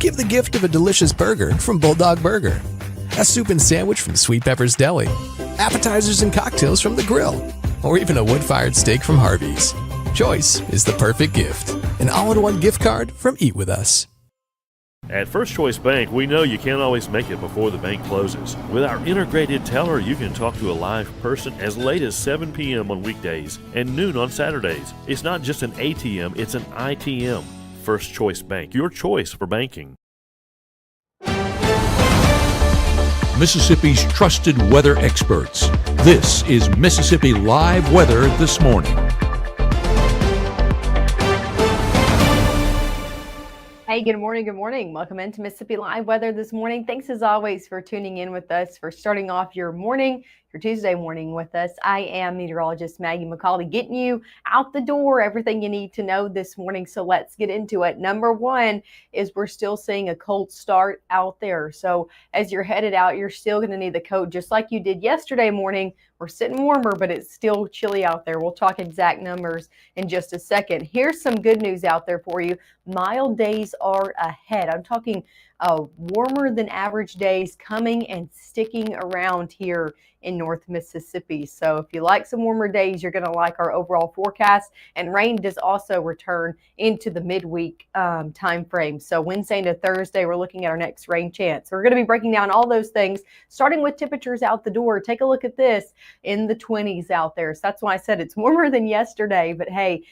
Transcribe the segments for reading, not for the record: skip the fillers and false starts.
Give the gift of a delicious burger from Bulldog Burger, a soup and sandwich from Sweet Pepper's Deli, appetizers and cocktails from The Grill, or even a wood-fired steak from Harvey's. Choice is the perfect gift. An all-in-one gift card from Eat With Us. At First Choice Bank, we know you can't always make it before the bank closes. With our integrated teller, you can talk to a live person as late as 7 p.m. on weekdays and noon on Saturdays. It's not just an ATM, it's an ITM. First Choice Bank, your choice for banking. Mississippi's trusted weather experts. This is Mississippi Live Weather This Morning. Hey, good morning. Good morning. Welcome into Mississippi Live Weather This Morning. Thanks as always for tuning in with us, for starting off your morning, your Tuesday morning with us. I am meteorologist Maggie McCauley, getting you out the door, everything you need to know this morning. So let's get into it. Number one is we're still seeing a cold start out there. So as you're headed out, you're still going to need the coat just like you did yesterday morning. We're sitting warmer, but it's still chilly out there. We'll talk exact numbers in just a second. Here's some good news out there for you. Mild days are ahead. I'm talking warmer than average days coming and sticking around here in North Mississippi. So if you like some warmer days, you're going to like our overall forecast. And rain does also return into the midweek time frame. So Wednesday into Thursday, we're looking at our next rain chance. We're going to be breaking down all those things, starting with temperatures out the door. Take a look at this in the 20s out there. So that's why I said it's warmer than yesterday. But hey,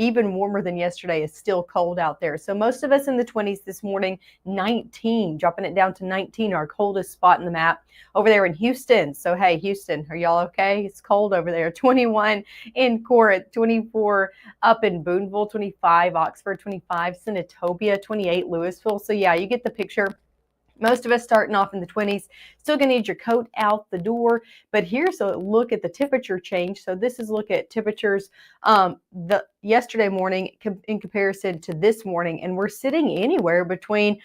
even warmer than yesterday is still cold out there. So most of us in the 20s this morning, 19, dropping it down to 19, our coldest spot in the map over there in Houston. So hey, Houston, are y'all okay? It's cold over there. 21 in Corinth, 24 up in Boonville, 25 Oxford, 25 Senatobia, 28 Louisville. So yeah, you get the picture. Most of us starting off in the 20s, still going to need your coat out the door. But here's a look at the temperature change. So this is a look at temperatures the yesterday morning in comparison to this morning. And we're sitting anywhere between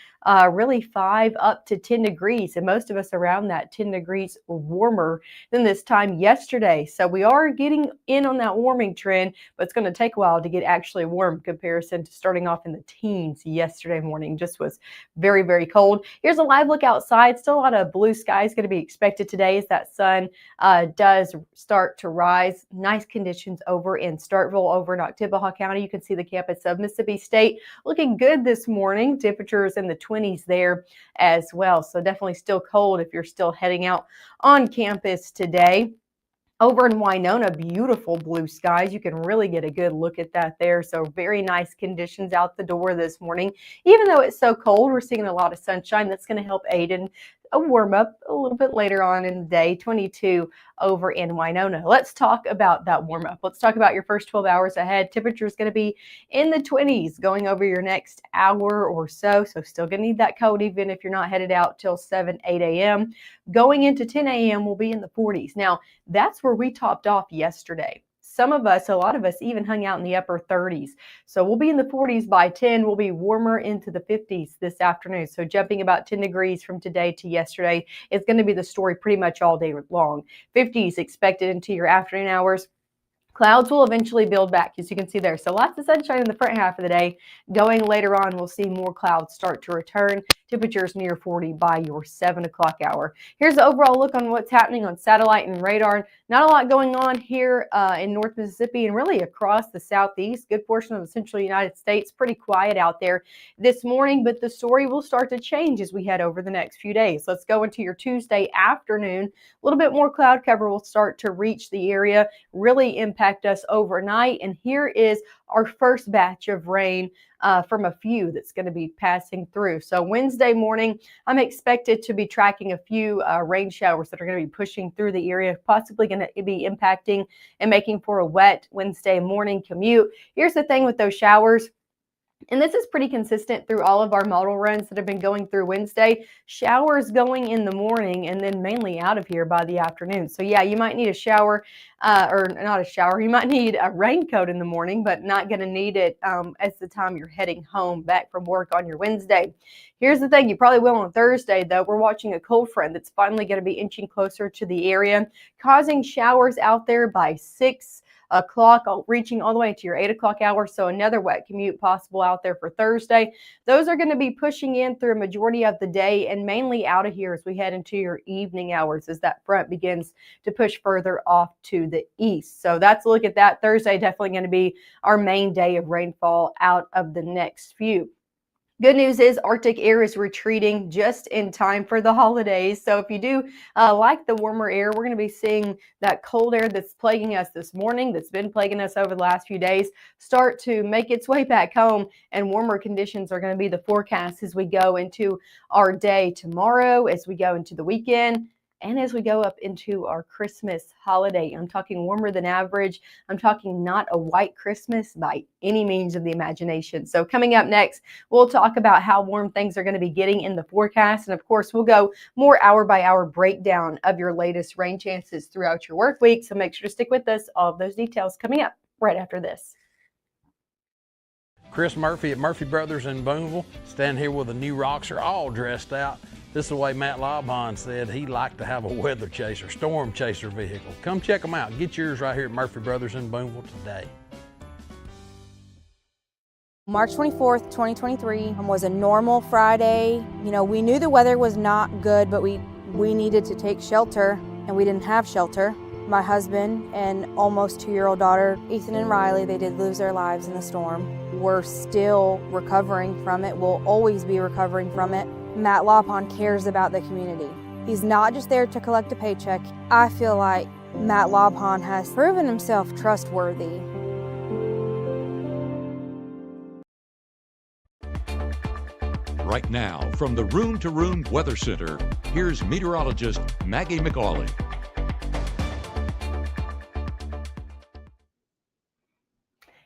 really 5 up to 10 degrees. And most of us around that 10 degrees warmer than this time yesterday. So we are getting in on that warming trend, but it's going to take a while to get actually warm in comparison to starting off in the teens yesterday morning. Just was very, very cold. Here's a live look outside. Still a lot of blue skies going to be expected today as that sun does start to rise. Nice conditions over in Starkville, over in Oktibbeha County. You can see the campus of Mississippi State looking good this morning. Temperatures in the 20s there as well. So definitely still cold if you're still heading out on campus today. Over in Winona, beautiful blue skies. You can really get a good look at that there. So very nice conditions out the door this morning. Even though it's so cold, we're seeing a lot of sunshine. That's going to help aid in a warm up a little bit later on in the day. 22 over in Winona. Let's talk about that warm up. Let's talk about your first 12 hours ahead. Temperature is going to be in the 20s going over your next hour or so. So still going to need that coat even if you're not headed out till 7, 8 a.m. Going into 10 a.m. we'll be in the 40s. Now that's where we topped off yesterday. Some of us, a lot of us even hung out in the upper 30s. So we'll be in the 40s by 10. We'll be warmer into the 50s this afternoon. So jumping about 10 degrees from today to yesterday is going to be the story pretty much all day long. 50s expected into your afternoon hours. Clouds will eventually build back, as you can see there. So lots of sunshine in the front half of the day. Going later on, we'll see more clouds start to return. Temperatures near 40 by your 7 o'clock hour. Here's the overall look on what's happening on satellite and radar. Not a lot going on here in North Mississippi and really across the southeast. Good portion of the central United States. Pretty quiet out there this morning, but the story will start to change as we head over the next few days. Let's go into your Tuesday afternoon. A little bit more cloud cover will start to reach the area, really impact us overnight. And here is our first batch of rain from a few that's going to be passing through. So Wednesday morning, I'm expected to be tracking a few rain showers that are going to be pushing through the area, possibly going to be impacting and making for a wet Wednesday morning commute. Here's the thing with those showers. And this is pretty consistent through all of our model runs that have been going through Wednesday. Showers going in the morning and then mainly out of here by the afternoon. So yeah, you might need a shower or not a shower. You might need a raincoat in the morning, but not going to need it as the time you're heading home back from work on your Wednesday. Here's the thing, you probably will on Thursday though. We're watching a cold front that's finally going to be inching closer to the area, causing showers out there by 6 o'clock, reaching all the way to your 8 o'clock hour. So another wet commute possible out there for Thursday. Those are going to be pushing in through a majority of the day and mainly out of here as we head into your evening hours as that front begins to push further off to the east. So that's a look at that. Thursday definitely going to be our main day of rainfall out of the next few. Good news is Arctic air is retreating just in time for the holidays. So if you do like the warmer air, we're going to be seeing that cold air that's plaguing us this morning, that's been plaguing us over the last few days, start to make its way back home, and warmer conditions are going to be the forecast as we go into our day tomorrow, as we go into the weekend, and as we go up into our Christmas holiday. I'm talking warmer than average. I'm talking not a white Christmas by any means of the imagination. So coming up next, we'll talk about how warm things are going to be getting in the forecast. And of course, we'll go more hour by hour breakdown of your latest rain chances throughout your work week. So make sure to stick with us. All of those details coming up right after this. Chris Murphy at Murphy Brothers in Boonville, standing here with a new Roxor all dressed out. This is the way Matt Laubon said he'd like to have a weather chaser, storm chaser vehicle. Come check them out. Get yours right here at Murphy Brothers in Boonville today. March 24th, 2023 was a normal Friday. You know, we knew the weather was not good, but we needed to take shelter, and we didn't have shelter. My husband and almost 2-year-old daughter, Ethan and Riley, they did lose their lives in the storm. We're still recovering from it. We'll always be recovering from it. Matt Laubon cares about the community. He's not just there to collect a paycheck. I feel like Matt Laubon has proven himself trustworthy. Right now, from the Room to Room Weather Center, here's meteorologist Maggie McAuley.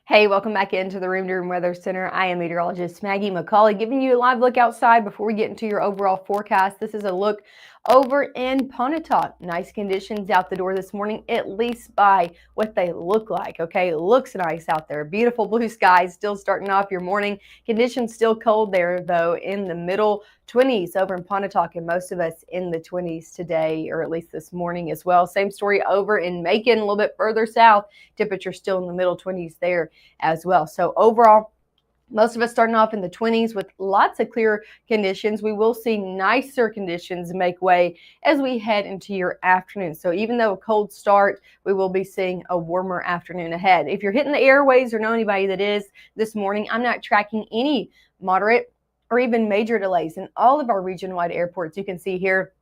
Hey, welcome back into the Room to Room Weather Center. I am meteorologist Maggie McAuley, giving you a live look outside before we get into your overall forecast. This is a look over in Pontotoc. Nice conditions out the door this morning, at least by what they look like. Okay, it looks nice out there. Beautiful blue skies still starting off your morning. Conditions still cold there, though, in the middle 20s over in Pontotoc, and most of us in the 20s today, or at least this morning as well. Same story over in Macon, a little bit further south. Temperature still in the middle 20s there as well. So overall, most of us starting off in the 20s with lots of clear conditions. We will see nicer conditions make way as we head into your afternoon. So even though a cold start, we will be seeing a warmer afternoon ahead. If you're hitting the airways or know anybody that is this morning, I'm not tracking any moderate or even major delays in all of our region-wide airports. You can see here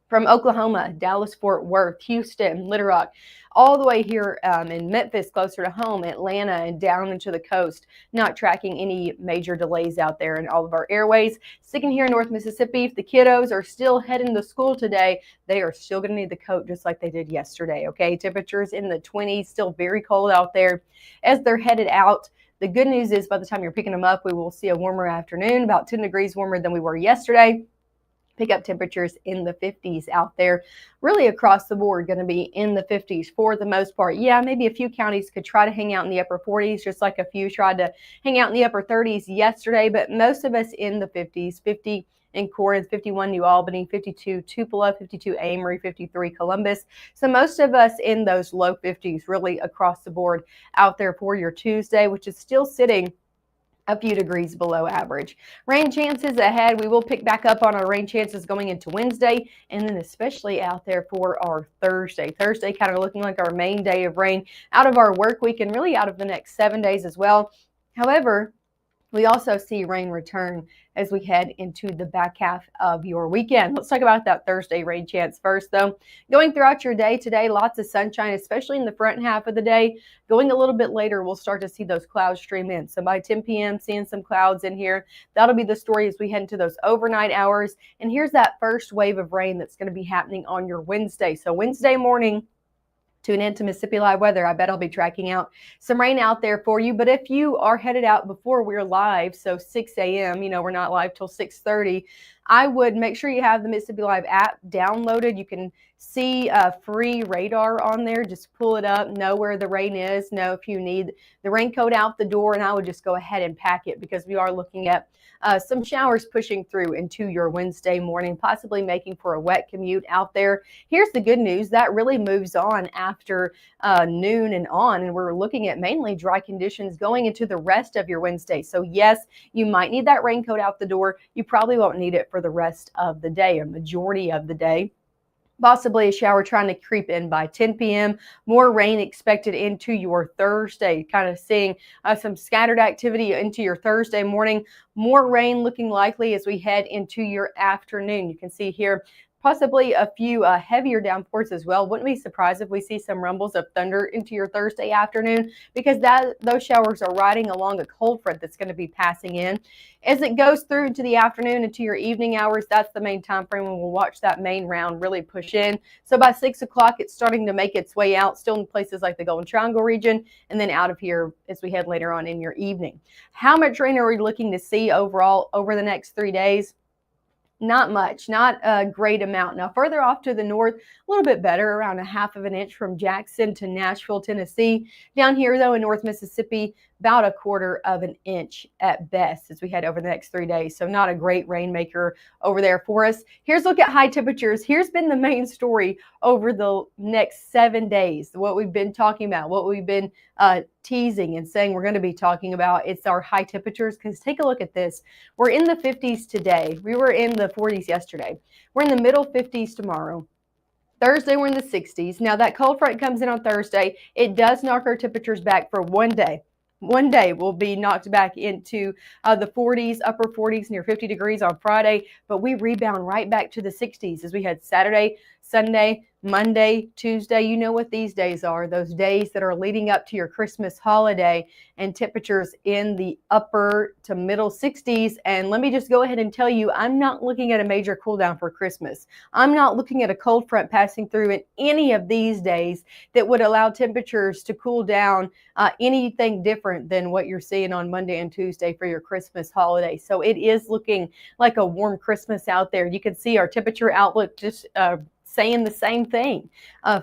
from Oklahoma, Dallas, Fort Worth, Houston, Little Rock, all the way here in Memphis, closer to home, Atlanta, and down into the coast. Not tracking any major delays out there in all of our airways. Sticking here in North Mississippi, if the kiddos are still heading to school today, they are still going to need the coat just like they did yesterday, okay? Temperatures in the 20s, still very cold out there as they're headed out. The good news is by the time you're picking them up, we will see a warmer afternoon, about 10 degrees warmer than we were yesterday. Pick up temperatures in the 50s out there, really across the board, going to be in the 50s for the most part. Yeah, maybe a few counties could try to hang out in the upper 40s, just like a few tried to hang out in the upper 30s yesterday, but most of us in the 50s, 50 in Corinth, 51 New Albany, 52 Tupelo, 52 Amory, 53 Columbus. So most of us in those low 50s, really across the board out there for your Tuesday, which is still sitting a few degrees below average. Rain chances ahead. We will pick back up on our rain chances going into Wednesday, and then especially out there for our Thursday. Thursday kind of looking like our main day of rain out of our work week and really out of the next 7 days as well. However, we also see rain return as we head into the back half of your weekend. Let's talk about that Thursday rain chance first, though. Going throughout your day today, lots of sunshine, especially in the front half of the day. Going a little bit later, we'll start to see those clouds stream in. So by 10 p.m., seeing some clouds in here. That'll be the story as we head into those overnight hours. And here's that first wave of rain that's going to be happening on your Wednesday. So Wednesday morning, tune in to Mississippi Live Weather. I bet I'll be tracking out some rain out there for you. But if you are headed out before we're live, so 6 a.m., we're not live till 6:30, I would make sure you have the Mississippi Live app downloaded. You can see free radar on there. Just pull it up, know where the rain is, know if you need the raincoat out the door, and I would just go ahead and pack it because we are looking at some showers pushing through into your Wednesday morning, possibly making for a wet commute out there. Here's the good news. That really moves on after noon and on, and we're looking at mainly dry conditions going into the rest of your Wednesday. So yes, you might need that raincoat out the door. You probably won't need it for the rest of the day, or majority of the day. Possibly a shower trying to creep in by 10 p.m. More rain expected into your Thursday. Kind of seeing some scattered activity into your Thursday morning. More rain looking likely as we head into your afternoon. You can see here possibly a few heavier downpours as well. Wouldn't be surprised if we see some rumbles of thunder into your Thursday afternoon, because those showers are riding along a cold front that's going to be passing in. As it goes through into the afternoon, into your evening hours, that's the main time frame when we'll watch that main round really push in. So by 6 o'clock, it's starting to make its way out, still in places like the Golden Triangle region, and then out of here as we head later on in your evening. How much rain are we looking to see overall over the next 3 days? Not much, not a great amount. Now, further off to the north, a little bit better, around 1/2 of an inch from Jackson to Nashville, Tennessee. Down here, though, in North Mississippi, about 1/4 of an inch at best as we head over the next 3 days. So not a great rainmaker over there for us. Here's a look at high temperatures. Here's been the main story over the next 7 days, what we've been talking about, what we've been teasing and saying we're going to be talking about. It's our high temperatures, because take a look at this. We're in the 50s today. We were in the 40s yesterday. We're in the middle 50s tomorrow. Thursday, we're in the 60s. Now, that cold front comes in on Thursday. It does knock our temperatures back for 1 day. 1 day will be knocked back into the 40s, upper 40s, near 50 degrees on Friday, but we rebound right back to the 60s as we had Saturday, Sunday, Monday, Tuesday. You know what these days are, those days that are leading up to your Christmas holiday, and temperatures in the upper to middle 60s. And let me just go ahead and tell you, I'm not looking at a major cool down for Christmas. I'm not looking at a cold front passing through in any of these days that would allow temperatures to cool down anything different than what you're seeing on Monday and Tuesday for your Christmas holiday. So it is looking like a warm Christmas out there. You can see our temperature outlook just saying the same thing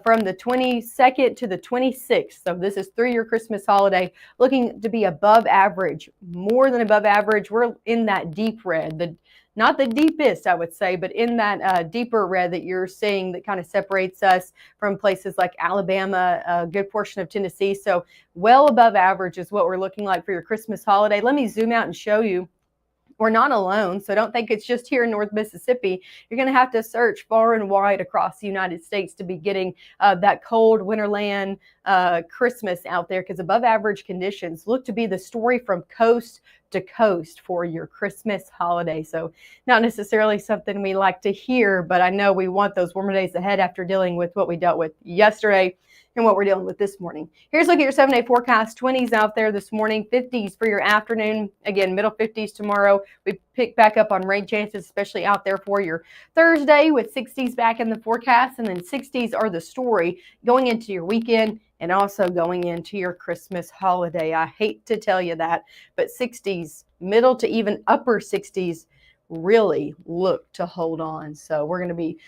from the 22nd to the 26th. So this is through your Christmas holiday, looking to be above average, more than above average. We're in that deep red, not the deepest, I would say, but in that deeper red that you're seeing that kind of separates us from places like Alabama, a good portion of Tennessee. So well above average is what we're looking like for your Christmas holiday. Let me zoom out and show you. We're not alone, so don't think it's just here in North Mississippi. You're going to have to search far and wide across the United States to be getting that cold winterland Christmas out there, because above average conditions look to be the story from coast to coast for your Christmas holiday. So not necessarily something we like to hear, but I know we want those warmer days ahead after dealing with what we dealt with yesterday and what we're dealing with this morning. Here's a look at your 7-day forecast. 20s out there this morning, 50s for your afternoon. Again, middle 50s tomorrow. We pick back up on rain chances, especially out there for your Thursday, with 60s back in the forecast. And then 60s are the story going into your weekend and also going into your Christmas holiday. I hate to tell you that, but 60s, middle to even upper 60s really look to hold on. So we're going to be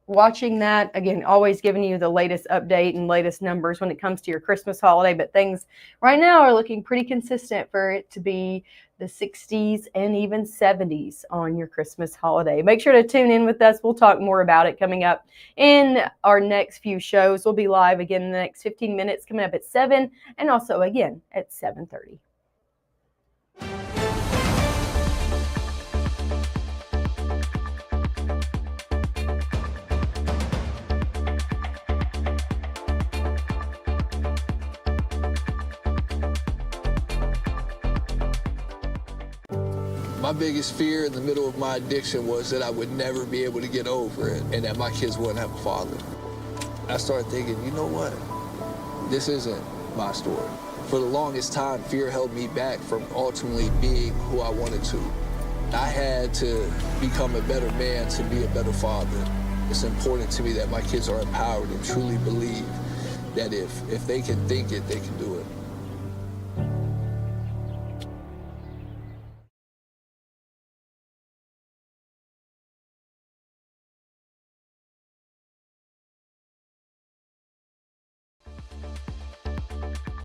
watching that. Again, always giving you the latest update and latest numbers when it comes to your Christmas holiday, but things right now are looking pretty consistent for it to be the 60s and even 70s on your Christmas holiday. Make sure to tune in with us. We'll talk more about it coming up in our next few shows. We'll be live again in the next 15 minutes, coming up at 7 and also again at 7:30. My biggest fear in the middle of my addiction was that I would never be able to get over it and that my kids wouldn't have a father. I started thinking, you know what? This isn't my story. For the longest time, fear held me back from ultimately being who I wanted to. I had to become a better man to be a better father. It's important to me that my kids are empowered and truly believe that if they can think it, they can do it.